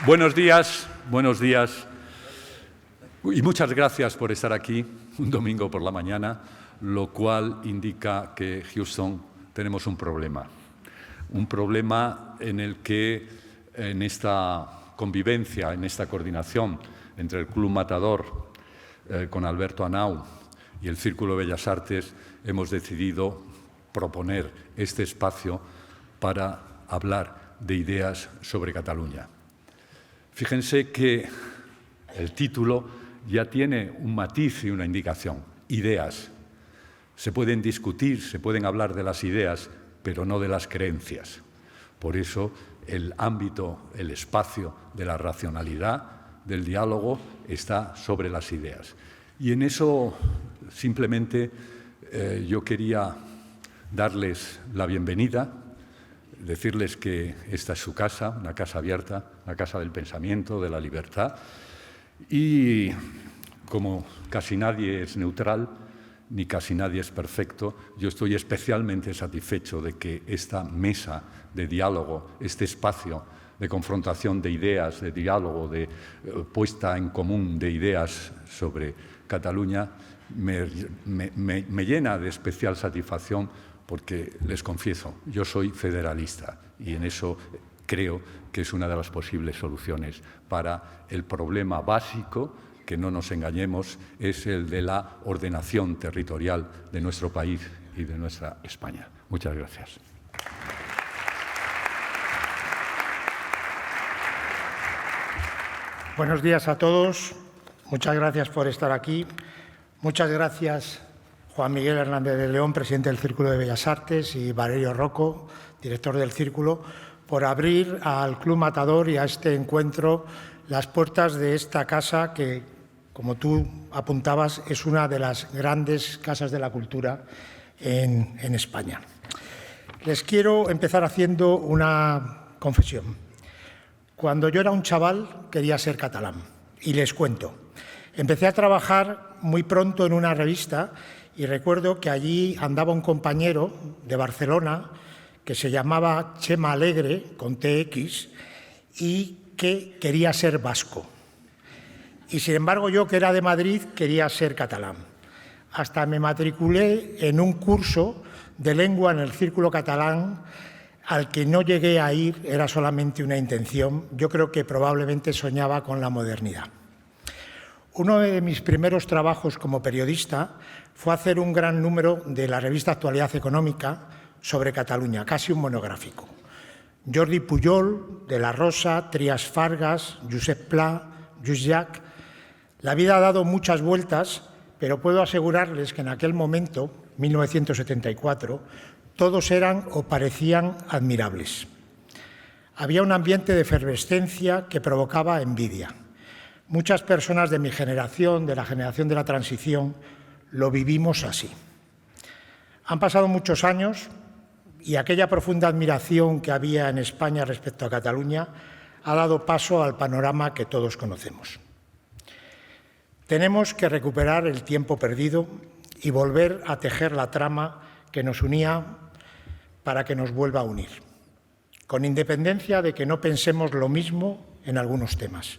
Buenos días y muchas gracias por estar aquí un domingo por la mañana, lo cual indica que Houston tenemos un problema en el que en esta convivencia, en esta coordinación entre el Club Matador con Alberto Anau y el Círculo de Bellas Artes hemos decidido proponer este espacio para hablar de ideas sobre Cataluña. Fíjense que el título ya tiene un matiz y una indicación, ideas. Se pueden discutir, se pueden hablar de las ideas, pero no de las creencias. Por eso el ámbito, el espacio de la racionalidad, del diálogo, está sobre las ideas. Y en eso simplemente yo quería darles la bienvenida, decirles que esta es su casa, una casa abierta, una casa del pensamiento, de la libertad. Y como casi nadie es neutral, ni casi nadie es perfecto, yo estoy especialmente satisfecho de que esta mesa de diálogo, este espacio de confrontación de ideas, de diálogo, de puesta en común de ideas sobre Cataluña, me llena de especial satisfacción porque, les confieso, yo soy federalista y en eso creo que es una de las posibles soluciones para el problema básico, que no nos engañemos, es el de la ordenación territorial de nuestro país y de nuestra España. Muchas gracias. Buenos días a todos. Muchas gracias por estar aquí. Muchas gracias, Juan Miguel Hernández de León, presidente del Círculo de Bellas Artes, y Valerio Rocco, director del Círculo, por abrir al Club Matador y a este encuentro las puertas de esta casa que, como tú apuntabas, es una de las grandes casas de la cultura en España. Les quiero empezar haciendo una confesión. Cuando yo era un chaval quería ser catalán, y les cuento. Empecé a trabajar muy pronto en una revista y recuerdo que allí andaba un compañero de Barcelona que se llamaba Chema Alegre, con TX, y que quería ser vasco. Y sin embargo yo, que era de Madrid, quería ser catalán. Hasta me matriculé en un curso de lengua en el Círculo Catalán al que no llegué a ir, era solamente una intención. Yo creo que probablemente soñaba con la modernidad. Uno de mis primeros trabajos como periodista fue hacer un gran número de la revista Actualidad Económica sobre Cataluña, casi un monográfico. Jordi Pujol, De la Rosa, Trias Fargas, Josep Pla, Lluís Llach. La vida ha dado muchas vueltas, pero puedo asegurarles que en aquel momento, 1974, todos eran o parecían admirables. Había un ambiente de efervescencia que provocaba envidia. Muchas personas de mi generación, de la generación de la transición, lo vivimos así. Han pasado muchos años y aquella profunda admiración que había en España respecto a Cataluña ha dado paso al panorama que todos conocemos. Tenemos que recuperar el tiempo perdido y volver a tejer la trama que nos unía para que nos vuelva a unir, con independencia de que no pensemos lo mismo en algunos temas,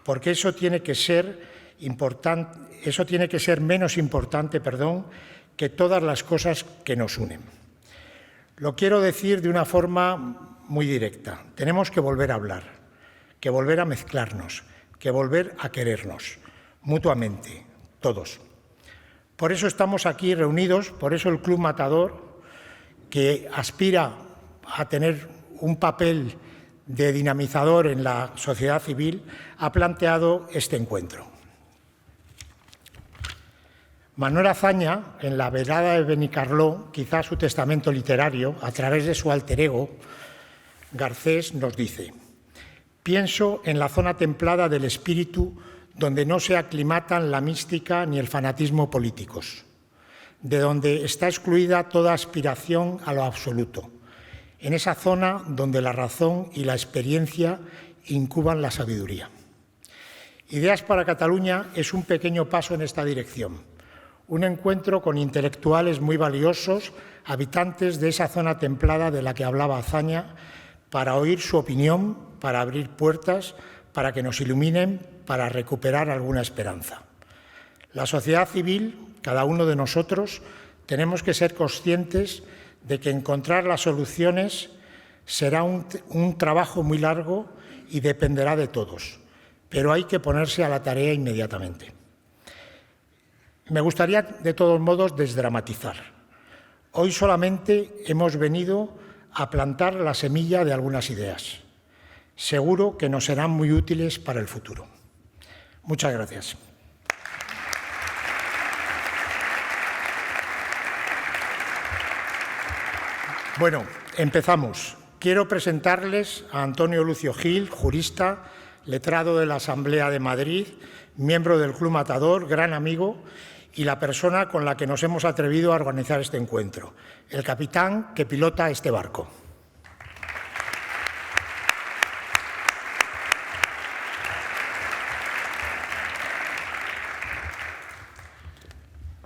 porque eso tiene que ser menos importante, que todas las cosas que nos unen. Lo quiero decir de una forma muy directa. Tenemos que volver a hablar, que volver a mezclarnos, que volver a querernos mutuamente, todos. Por eso estamos aquí reunidos, por eso el Club Matador, que aspira a tener un papel de dinamizador en la sociedad civil, ha planteado este encuentro. Manuel Azaña, en La velada de Benicarló, quizá su testamento literario, a través de su alter ego, Garcés, nos dice: pienso en la zona templada del espíritu donde no se aclimatan la mística ni el fanatismo políticos, de donde está excluida toda aspiración a lo absoluto, en esa zona donde la razón y la experiencia incuban la sabiduría. Ideas para Cataluña es un pequeño paso en esta dirección, un encuentro con intelectuales muy valiosos, habitantes de esa zona templada de la que hablaba Azaña, para oír su opinión, para abrir puertas, para que nos iluminen, para recuperar alguna esperanza. La sociedad civil, cada uno de nosotros, tenemos que ser conscientes de que encontrar las soluciones será un trabajo muy largo y dependerá de todos, pero hay que ponerse a la tarea inmediatamente. Me gustaría, de todos modos, desdramatizar. Hoy solamente hemos venido a plantar la semilla de algunas ideas. Seguro que nos serán muy útiles para el futuro. Muchas gracias. Bueno, empezamos. Quiero presentarles a Antonio Lucio Gil, jurista, letrado de la Asamblea de Madrid, miembro del Club Matador, gran amigo y la persona con la que nos hemos atrevido a organizar este encuentro, el capitán que pilota este barco.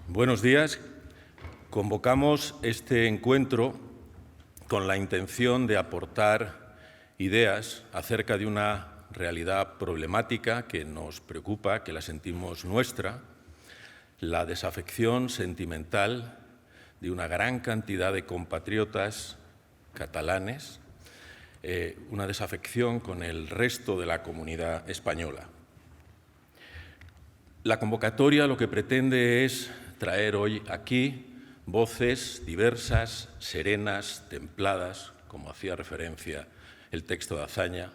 Buenos días. Convocamos este encuentro con la intención de aportar ideas acerca de una realidad problemática que nos preocupa, que la sentimos nuestra, la desafección sentimental de una gran cantidad de compatriotas catalanes, una desafección con el resto de la comunidad española. La convocatoria lo que pretende es traer hoy aquí voces diversas, serenas, templadas, como hacía referencia el texto de Azaña,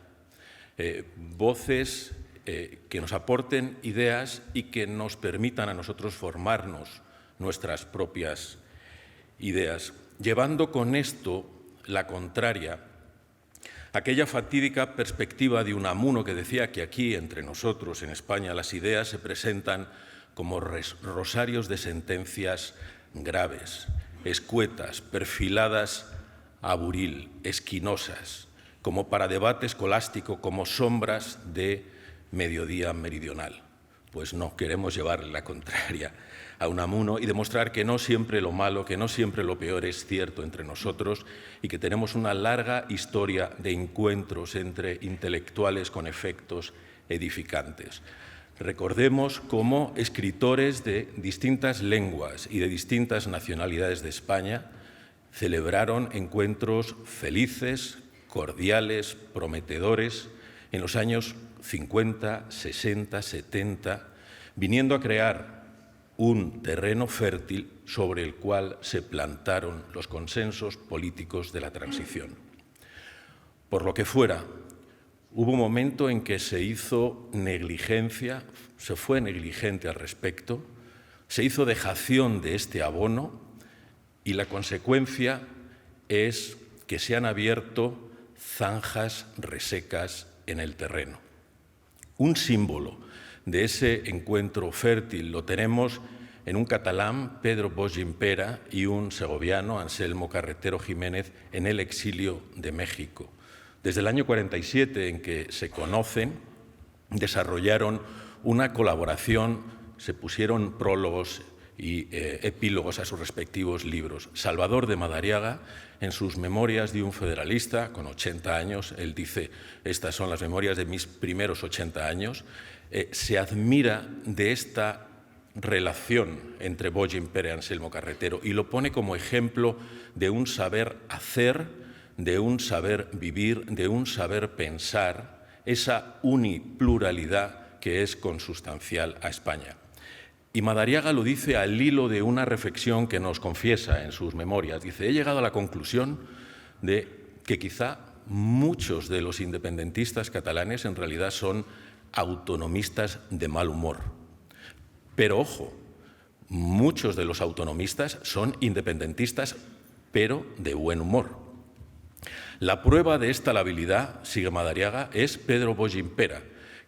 voces que nos aporten ideas y que nos permitan a nosotros formarnos nuestras propias ideas, llevando con esto la contraria, aquella fatídica perspectiva de Unamuno que decía que aquí, entre nosotros, en España, las ideas se presentan como rosarios de sentencias graves, escuetas, perfiladas a buril, esquinosas, como para debate escolástico, como sombras de mediodía meridional. Pues no, queremos llevarle la contraria a Unamuno y demostrar que no siempre lo malo, que no siempre lo peor es cierto entre nosotros y que tenemos una larga historia de encuentros entre intelectuales con efectos edificantes. Recordemos cómo escritores de distintas lenguas y de distintas nacionalidades de España celebraron encuentros felices, cordiales, prometedores en los años 50, 60, 70, viniendo a crear un terreno fértil sobre el cual se plantaron los consensos políticos de la transición. Por lo que fuera, hubo un momento en que se hizo negligencia, se fue negligente al respecto, se hizo dejación de este abono y la consecuencia es que se han abierto zanjas resecas en el terreno. Un símbolo de ese encuentro fértil lo tenemos en un catalán, Pedro Bosch Gimpera, y un segoviano, Anselmo Carretero Jiménez, en el exilio de México. Desde el año 47 en que se conocen, desarrollaron una colaboración, se pusieron prólogos y epílogos a sus respectivos libros. Salvador de Madariaga, en sus Memorias de un federalista, con 80 años, él dice, estas son las memorias de mis primeros 80 años, se admira de esta relación entre Bosch Gimpera y Anselmo Carretero y lo pone como ejemplo de un saber hacer, de un saber vivir, de un saber pensar, esa unipluralidad que es consustancial a España. Y Madariaga lo dice al hilo de una reflexión que nos confiesa en sus memorias. Dice, he llegado a la conclusión de que quizá muchos de los independentistas catalanes en realidad son autonomistas de mal humor. Pero, ojo, muchos de los autonomistas son independentistas, pero de buen humor. La prueba de esta labilidad, sigue Madariaga, es Pedro Bosch Gimpera,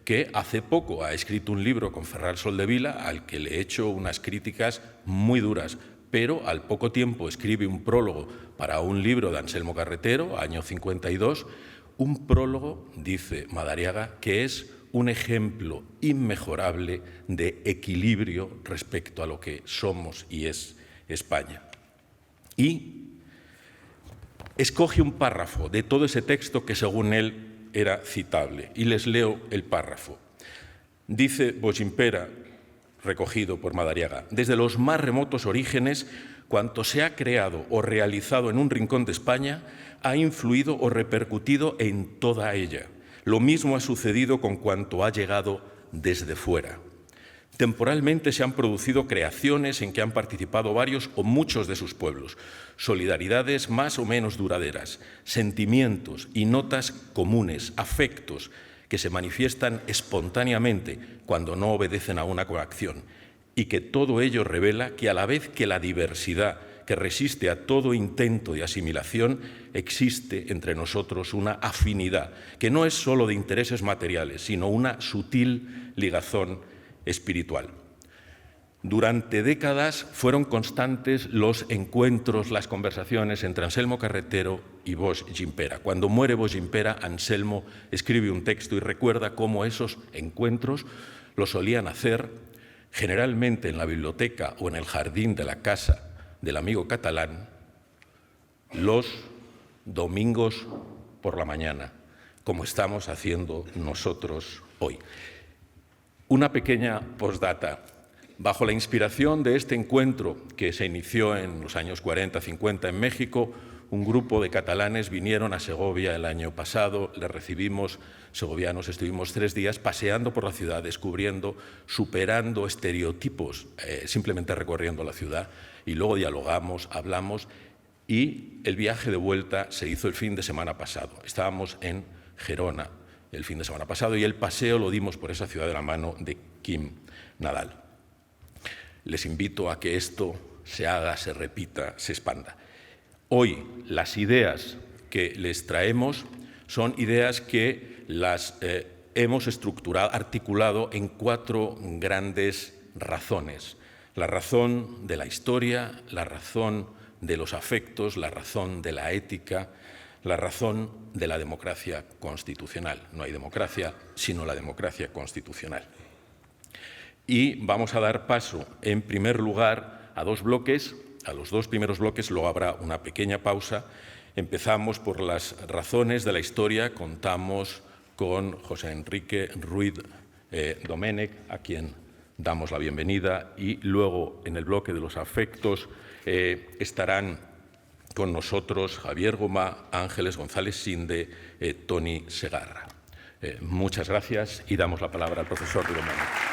que hace poco ha escrito un libro con Ferran Soldevila, al que le he hecho unas críticas muy duras, pero al poco tiempo escribe un prólogo para un libro de Anselmo Carretero, año 52, un prólogo, dice Madariaga, que es un ejemplo inmejorable de equilibrio respecto a lo que somos y es España. Y escoge un párrafo de todo ese texto que según él era citable, y les leo el párrafo. Dice Bogimpera, recogido por Madariaga: desde los más remotos orígenes, cuanto se ha creado o realizado en un rincón de España ha influido o repercutido en toda ella. Lo mismo ha sucedido con cuanto ha llegado desde fuera. Temporalmente se han producido creaciones en que han participado varios o muchos de sus pueblos, solidaridades más o menos duraderas, sentimientos y notas comunes, afectos que se manifiestan espontáneamente cuando no obedecen a una coacción, y que todo ello revela que a la vez que la diversidad que resiste a todo intento de asimilación, existe entre nosotros una afinidad que no es solo de intereses materiales, sino una sutil ligazón espiritual. Durante décadas fueron constantes los encuentros, las conversaciones entre Anselmo Carretero y Bogimpera. Cuando muere Bogimpera, Anselmo escribe un texto y recuerda cómo esos encuentros los solían hacer generalmente en la biblioteca o en el jardín de la casa del amigo catalán los domingos por la mañana, como estamos haciendo nosotros hoy. Una pequeña postdata. Bajo la inspiración de este encuentro, que se inició en los años 40-50 en México, un grupo de catalanes vinieron a Segovia el año pasado, les recibimos segovianos, estuvimos 3 días paseando por la ciudad, descubriendo, superando estereotipos, simplemente recorriendo la ciudad, y luego dialogamos, hablamos, y el viaje de vuelta se hizo el fin de semana pasado. Estábamos en Gerona el fin de semana pasado y el paseo lo dimos por esa ciudad de la mano de Quim Nadal. Les invito a que esto se haga, se repita, se expanda. Hoy las ideas que les traemos son ideas que las hemos estructurado, articulado en 4 grandes razones. La razón de la historia, la razón de los afectos, la razón de la ética, la razón de la democracia constitucional. No hay democracia sino la democracia constitucional. Y vamos a dar paso, en primer lugar, a 2 bloques, a los 2 primeros bloques, luego habrá una pequeña pausa. Empezamos por las razones de la historia, contamos con José Enrique Ruiz Domènech, a quien damos la bienvenida, y luego en el bloque de los afectos estarán con nosotros Javier Gomá, Ángeles González Sinde, Toni Segarra. Muchas gracias y damos la palabra al profesor Domènech.